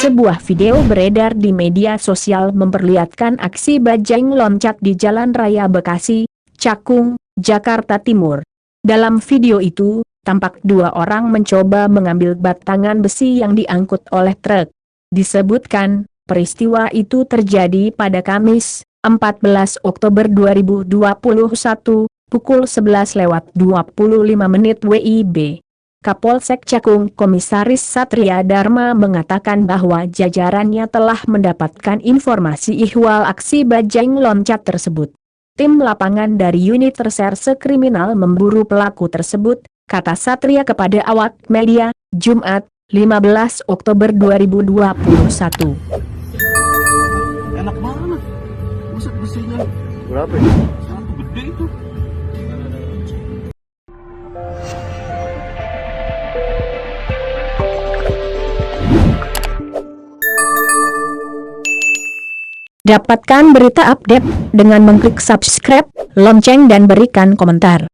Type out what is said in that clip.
Sebuah video beredar di media sosial memperlihatkan aksi bajai loncat di Jalan Raya Bekasi, Cakung, Jakarta Timur. Dalam video itu, tampak dua orang mencoba mengambil batangan besi yang diangkut oleh truk. Disebutkan, peristiwa itu terjadi pada Kamis, 14 Oktober 2021, pukul 11.25 WIB. Kapolsek Cakung Komisaris Satria Dharma mengatakan bahwa jajarannya telah mendapatkan informasi ihwal aksi bajai loncat tersebut. Tim lapangan dari unit reserse kriminal memburu pelaku tersebut, kata Satria kepada awak media, Jumat, 15 Oktober 2021. Enak banget. Buset besinya. Berapa ya? Satu gede itu. Dapatkan berita update dengan mengklik subscribe, lonceng dan berikan komentar.